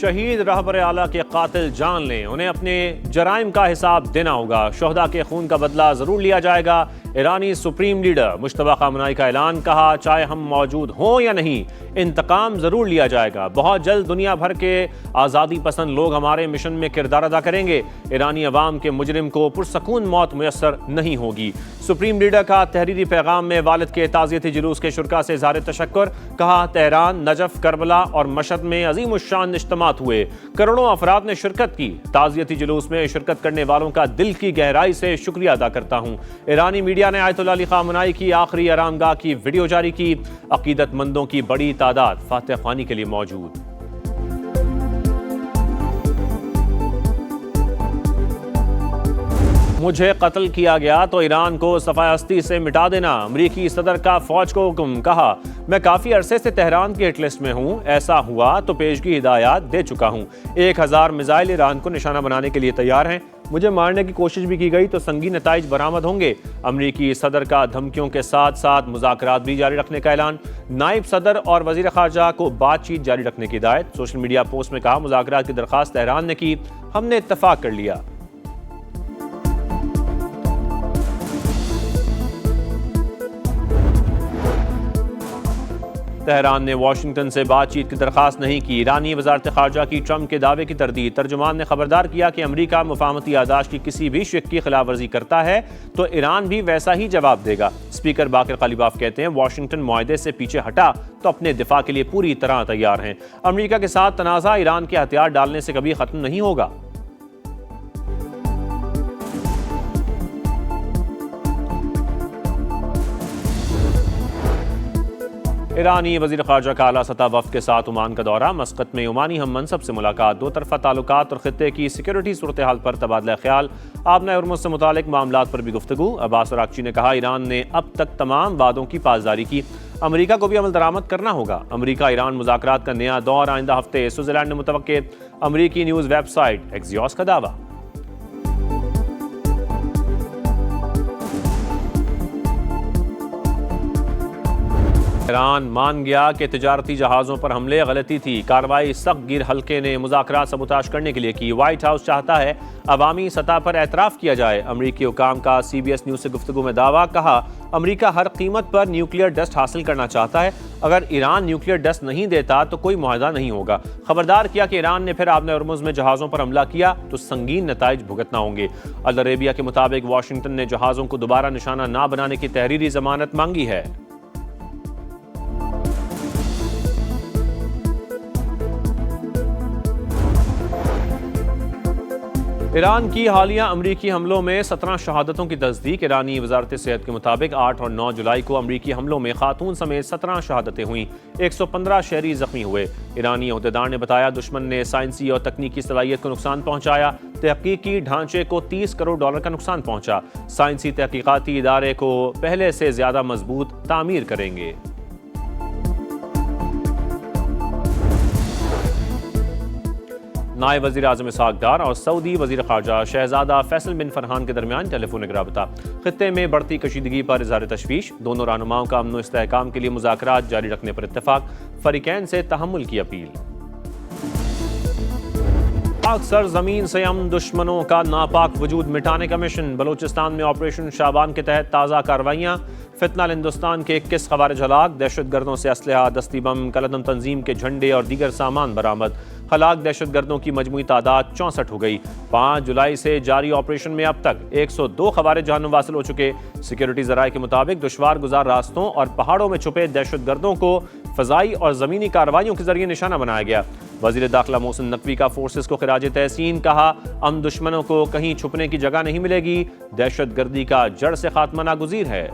शहीद रहबर आला के कातिल जान लें, उन्हें अपने जराइम का हिसाब देना होगा। शोहदा के खून का बदला जरूर लिया जाएगा। ईरानी सुप्रीम लीडर मुश्तबा खामनाई का ऐलान, कहा चाहे हम मौजूद हों या नहीं, इंतकाम जरूर लिया जाएगा। बहुत जल्द दुनिया भर के आज़ादी पसंद लोग हमारे मिशन में किरदार अदा करेंगे। ईरानी अवाम के मुजरिम को पुरसकून मौत मुयस्सर नहीं होगी। सुप्रीम लीडर का तहरीरी पैगाम में वालिद के ताज़ियती जुलूस के शुरका से इज़हार तशक्कुर, कहा तेहरान, नजफ, करबला और मशहद में अजीम उश्शान इज्तिमात हुए। करोड़ों अफराद ने शिरकत की। ताज़ियती जुलूस में शिरकत करने वालों का दिल की गहराई से शुक्रिया अदा करता हूँ। ईरानी मीडिया ने आयतुल्लाह अली खामनाई की आखिरी आरामगाह की वीडियो जारी की। अकीदतमंदों की बड़ी तादाद फातिह ख्वानी के लिए मौजूद। मुझे कत्ल किया गया तो ईरान को सफ़ाहस्ती से मिटा देना। अमरीकी सदर का फौज को हुक्म, कहा मैं काफ़ी अरसे से तेहरान की हिट लिस्ट में हूँ। ऐसा हुआ तो पेशगी हिदायत दे चुका हूँ। 1000 मिसाइल ईरान को निशाना बनाने के लिए तैयार हैं। मुझे मारने की कोशिश भी की गई तो संगीन नताइज बरामद होंगे। अमरीकी सदर का धमकियों के साथ साथ मुज़ाकरात भी जारी रखने का ऐलान। नायब सदर और वज़ीर ख़ारजा को बातचीत जारी रखने की हिदायत। सोशल मीडिया पोस्ट में कहा मुज़ाकरात की दरख्वास्त तेहरान ने की, हमने इत्तफाक कर लिया। तेहरान ने वाशिंगटन से बातचीत की दरख्वास्त नहीं की। ईरानी वज़ारत ख़ारजा की ट्रंप के दावे की तरदीद। तर्जुमान ने खबरदार किया कि अमरीका मुफाहमती आदाश की किसी भी शिक की खिलाफ वर्जी करता है तो ईरान भी वैसा ही जवाब देगा। स्पीकर बाकर कालिबाफ कहते हैं वाशिंगटन मुआहदे से पीछे हटा तो अपने दिफा के लिए पूरी तरह तैयार हैं। अमरीका के साथ तनाज़ा ईरान के हथियार डालने से कभी ख़त्म नहीं होगा। ईरानी वज़ीर ख़ारजा का आला सतह वफ़द के साथ ओमान का दौरा। मस्कत में ओमानी हम मनसब से मुलाकात। दो तरफ़ा ताल्लुकात और ख़ित्ते की सिक्योरिटी सूरत हाल पर तबादला ख्याल। आबना उर्मुज़ से मुतालिक मामलात पर भी गुफ्तगू। अब्बास अराग़ची ने कहा ईरान ने अब तक तमाम वादों की पासदारी की। अमरीका को भी अमल दरामद करना होगा। अमरीका ईरान मुज़ाकरात का नया दौर आइंदा हफ्ते स्विट्ज़रलैंड में मुतवक्के। अमरीकी न्यूज़ वेबसाइट एक्सियोस का दावा। ईरान मान गया कि तिजारती जहाज़ों पर हमले गलती थी। कार्रवाई सख्त गिर हल्के ने मुज़ाकरात सबूताश करने के लिए की। व्हाइट हाउस चाहता है अवामी सतह पर एतराफ़ किया जाए। अमरीकी हुकाम का CBS न्यूज़ से गुफ्तगू में दावा, कहा अमरीका हर कीमत पर न्यूक्लियर डस्ट हासिल करना चाहता है। अगर ईरान न्यूक्लियर डस्ट नहीं देता तो कोई मुआहदा नहीं होगा। खबरदार किया कि ईरान ने फिर आबना उर्मुज़ में जहाज़ों पर हमला किया तो संगीन नताइज भुगतना होंगे। अल अरेबिया के मुताबिक वाशिंगटन ने जहाज़ों को दोबारा निशाना ना बनाने की तहरीरी जमानत मांगी है। ईरान की हालिया अमरीकी हमलों में 17 शहादतों की तस्दीक। ईरानी वजारत सेहत के मुताबिक 8 और 9 जुलाई को अमरीकी हमलों में खातून समेत 17 शहादतें हुई। 115 शहरी जख्मी हुए। ईरानी अहदेदार ने बताया दुश्मन ने साइंसी और तकनीकी सलाहियत को नुकसान पहुंचाया। तहकीकी ढांचे को $30 करोड़ का नुकसान पहुंचा। साइंसी तहकीकाती इदारे को पहले से ज्यादा मजबूत तामीर करेंगे। नायब वज़ीर आज़म इसहाक़ डार और सऊदी वज़ीर ख़ारजा शहज़ादा फैसल बिन फरहान के दरमियान टेलीफोनिक राबता। ख़ित्ते में बढ़ती कशीदगी पर इज़हार तशवीश। दोनों रहनुमाओं का अमन व इस्तेहकाम के लिए मुज़ाकरात जारी रखने पर इत्तफ़ाक़। फ़रीक़ैन से तहम्मुल की अपील। पाक सरज़मीन से हम दुश्मनों का नापाक वजूद मिटाने का मिशन। बलूचिस्तान में ऑपरेशन शाबान के तहत ताज़ा कार्रवाइयाँ। फितना हिंदुस्तान के 21 ख़वारिज हलाक। दहशतगर्दों से असलहा, दस्ती बम, कलदम तंजीम के झंडे और दीगर सामान बरामद। हलाक दहशतगर्दों की मजमूई तादाद 64 हो गई। 5 जुलाई से जारी ऑपरेशन में अब तक 102 ख़वारिज जहन्नुम वासिल हो चुके। सिक्योरिटी ज़राए के मुताबिक दुश्वार गुजार रास्तों और पहाड़ों में छुपे दहशतगर्दों को फ़ज़ाई और ज़मीनी कार्रवाइयों के जरिए निशाना बनाया गया। वज़ीर दाखिला मोहसिन नकवी का फोर्सेस को खिराज तहसीन, कहा हम दुश्मनों को कहीं छुपने की जगह नहीं मिलेगी। दहशतगर्दी का जड़ से खात्मा नागुज़ीर है।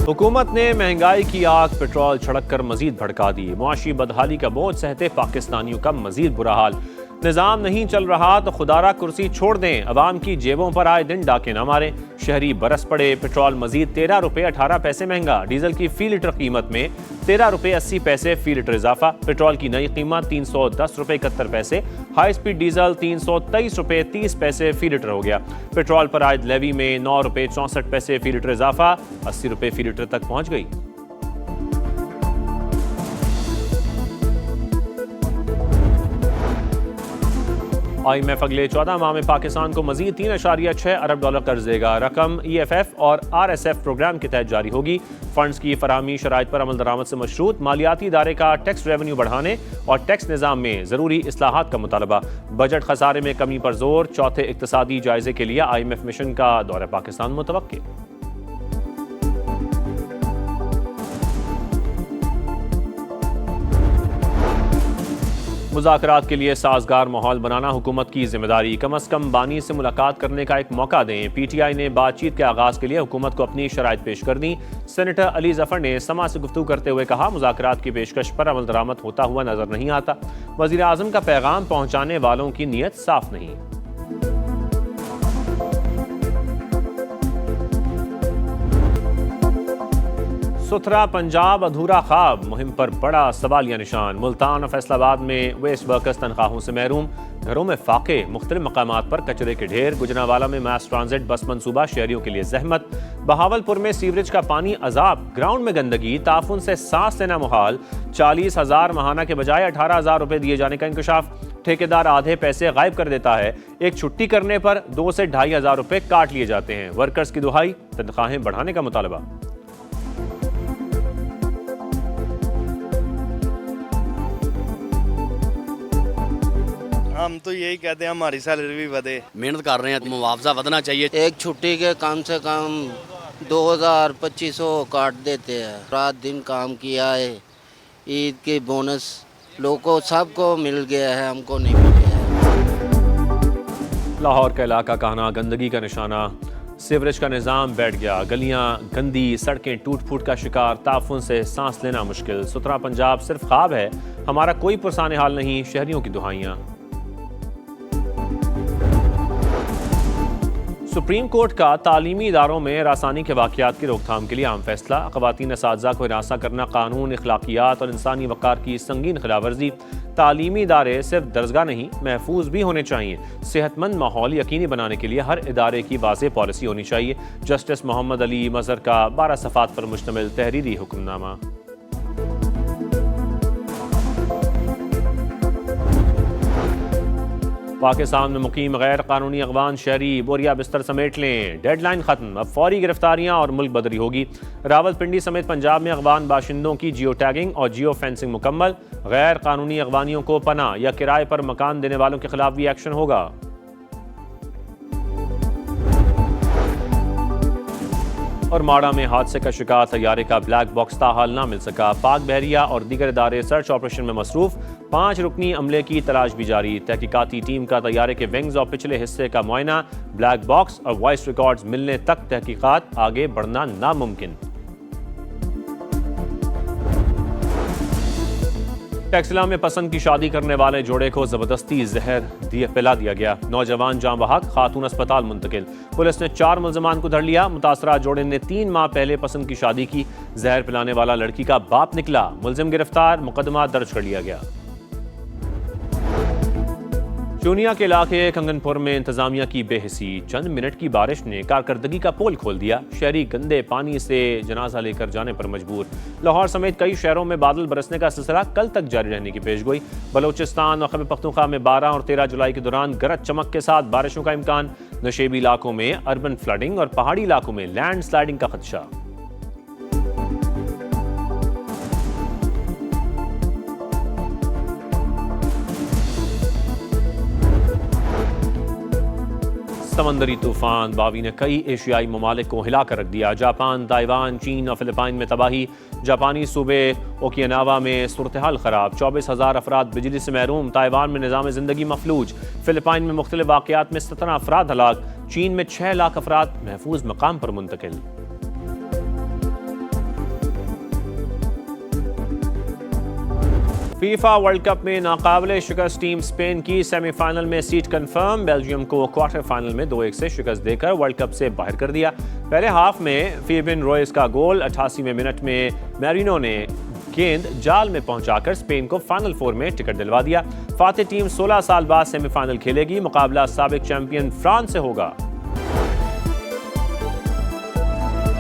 हुकूमत ने महंगाई की आग पेट्रोल छिड़क कर मजीद भड़का दी। मुआशी बदहाली का बोझ सहते पाकिस्तानियों का मजीद बुरा हाल। निजाम नहीं चल रहा तो खुदारा कुर्सी छोड़ दें, अवाम की जेबों पर आए दिन डाके न मारें। शहरी बरस पड़े, पेट्रोल मजीद 13 रुपए 18 पैसे महंगा, डीजल की फी लीटर कीमत में 13 रुपए 80 पैसे फी लीटर इजाफा। पेट्रोल की नई कीमत 310 रुपए 71 पैसे, हाई स्पीड डीजल 323 रुपए 30 पैसे फी लीटर हो गया। पेट्रोल पर आयद लेवी में 9 रुपए 64 पैसे फी लीटर इजाफा, 80 रुपए फी लीटर तक पहुंच गई। IMF अगले 14 माह में पाकिस्तान को मजीद 3.6 अरब डॉलर कर्ज देगा। रकम EFF और RSF प्रोग्राम के तहत जारी होगी। फंड्स की फराहमी शराइत पर अमल दरामद से मशरूत, मालियाती इदारे का टैक्स रेवेन्यू बढ़ाने और टैक्स निज़ाम में ज़रूरी इस्लाहात का मुतालबा। बजट खसारे में कमी पर जोर, चौथे इक्तसादी जायजे के लिए IMF मिशन का दौरा पाकिस्तान मुतवक्किल। मुज़ाकरात के लिए साजगार माहौल बनाना हुकूमत की जिम्मेदारी, कम अज़ कम बानी से मुलाकात करने का एक मौका दें। PTI ने बातचीत के आगाज़ के लिए हुकूमत को अपनी शराइत पेश कर दी। सेनेटर अली जफ़र ने समा से गुफ्तगू करते हुए कहा, मुज़ाकरात की पेशकश पर अमल दरामद होता हुआ नजर नहीं आता। वज़ीर आज़म का पैगाम पहुँचाने वालों की नीयत साफ नहीं। सुथरा पंजाब अधूरा ख्वाब मुहिम पर बड़ा सवालिया निशान। मुल्तान और फैसलाबाद में वेस्ट वर्कर्स तनख्वाहों से महरूम, घरों में फाके, मुख्तलिफ मकामात पर कचरे के ढेर। गुजरांवाला में मास ट्रांजिट बस मंसूबा, शहरियों के लिए जहमत। बहावलपुर में सीवरेज का पानी अजाब, ग्राउंड में गंदगी, ताफुन से सांस लेना मुहाल। 40,000 माहाना के बजाय 18,000 रुपए दिए जाने का इंकशाफ। ठेकेदार आधे पैसे गायब कर देता है। एक छुट्टी करने पर 2 से 2,500 रुपए काट लिए जाते हैं। वर्कर्स की दुहाई, तनख्वाहें बढ़ाने का मुतालबा। हम तो यही कहते हैं हमारी सैलरी भी बढ़े। मेहनत कर रहे हैं, मुआवजा बढ़ना चाहिए। एक छुट्टी के कम से कम 2,000-2,500 काट देते हैं। रात दिन काम किया है, ईद के बोनस लोगों को सबको मिल गया है, हमको नहीं मिल गया है। लाहौर का इलाका कहना गंदगी का निशाना, सीवरेज का निज़ाम बैठ गया, गलियां गंदी, सड़कें टूट फूट का शिकार, ताफुन से सांस लेना मुश्किल। सुथरा पंजाब सिर्फ ख्वाब है, हमारा कोई पुरसाने हाल नहीं, शहरियों की दुहाइयाँ। सुप्रीम कोर्ट का तालीमी इदारों में रासानी के वाक़यात की रोकथाम के लिए आम फैसला। ख़वातीन असातिज़ा को हिरासा करना कानून, अखलाकियात और इंसानी वक़ार की संगीन खिलाफवर्जी। तालीमी इदारे सिर्फ दर्जगाह नहीं, महफूज भी होने चाहिए। सेहतमंद माहौल यकीनी बनाने के लिए हर इदारे की वाज़ेह पॉलिसी होनी चाहिए। जस्टिस मोहम्मद अली मज़हर का 12 सफ़ात पर मुश्तमिल तहरीरी हुक्मनामा। पाकिस्तान में मुकीम गैर कानूनी अगवान शहरी बोरिया बिस्तर समेट लें, डेडलाइन खत्म, अब फौरी गिरफ्तारियां और मुल्क बदरी होगी। रावलपिंडी समेत पंजाब में अगवान बाशिंदों की जियो टैगिंग और जियो फेंसिंग मुकम्मल। गैर कानूनी अगवानियों को पनाह या किराए पर मकान देने वालों के खिलाफ भी एक्शन होगा। और माड़ा में हादसे का शिकार तैयारे का ब्लैक बॉक्स ताहाल ना मिल सका। पाक बहरिया और दीगर इदारे सर्च ऑपरेशन में मसरूफ। 5 रुकनी अमले की तलाश भी जारी। तहकीकाती टीम का तैयारे के विंग्स और पिछले हिस्से का मुआयना। ब्लैक बॉक्स और वॉइस रिकॉर्ड्स मिलने तक तहकीकात आगे बढ़ना नामुमकिन। टेक्सला में पसंद की शादी करने वाले जोड़े को जबरदस्ती जहर पिला दिया गया। नौजवान जाँ बहक, खातून अस्पताल मुंतकिल। पुलिस ने 4 मुल्जमान को धर लिया। मुतासरा जोड़े ने 3 माह पहले पसंद की शादी की। जहर पिलाने वाला लड़की का बाप निकला। मुलजिम गिरफ्तार, मुकदमा दर्ज कर लिया गया। चूनिया के इलाके कंगनपुर में इंतजामिया की बेहिसी। चंद मिनट की बारिश ने कारकर्दगी का पोल खोल दिया। शहरी गंदे पानी से जनाजा लेकर जाने पर मजबूर। लाहौर समेत कई शहरों में बादल बरसने का सिलसिला कल तक जारी रहने की पेशगोई। बलोचिस्तान और खैबर पख्तूनख्वा में 12 और 13 जुलाई के दौरान गरज चमक के साथ बारिशों का इम्कान। नशेबी इलाकों में अर्बन फ्लडिंग और पहाड़ी इलाकों में लैंड स्लाइडिंग का खदशा। समंदरी तूफान बावी ने कई एशियाई ममालिक को हिला कर रख दिया। जापान, ताइवान, चीन और फिलिपाइन में तबाही। जापानी सूबे ओकिनावा में सूरत-ए-हाल खराब। 24,000 अफराद बिजली से महरूम। ताइवान में निज़ाम ज़िंदगी मफलूज। फिलिपाइन में मुख्तलिफ वाक़यात में 17 अफराद हलाक। चीन में 6 लाख अफराद महफूज मकाम पर मुंतकिल। फीफा वर्ल्ड कप में नाकाबिले शिकस्त टीम स्पेन की सेमीफाइनल में सीट कंफर्म। बेल्जियम को क्वार्टर फाइनल में 2-1 से शिकस्त देकर वर्ल्ड कप से बाहर कर दिया। पहले हाफ में फेबियन रोयस का गोल 88वें मिनट में मैरिनो ने गेंद जाल में पहुंचाकर स्पेन को फाइनल 4 में टिकट दिलवा दिया। फातेह टीम 16 साल बाद सेमीफाइनल खेलेगी। मुकाबला साबिक चैंपियन फ्रांस से होगा।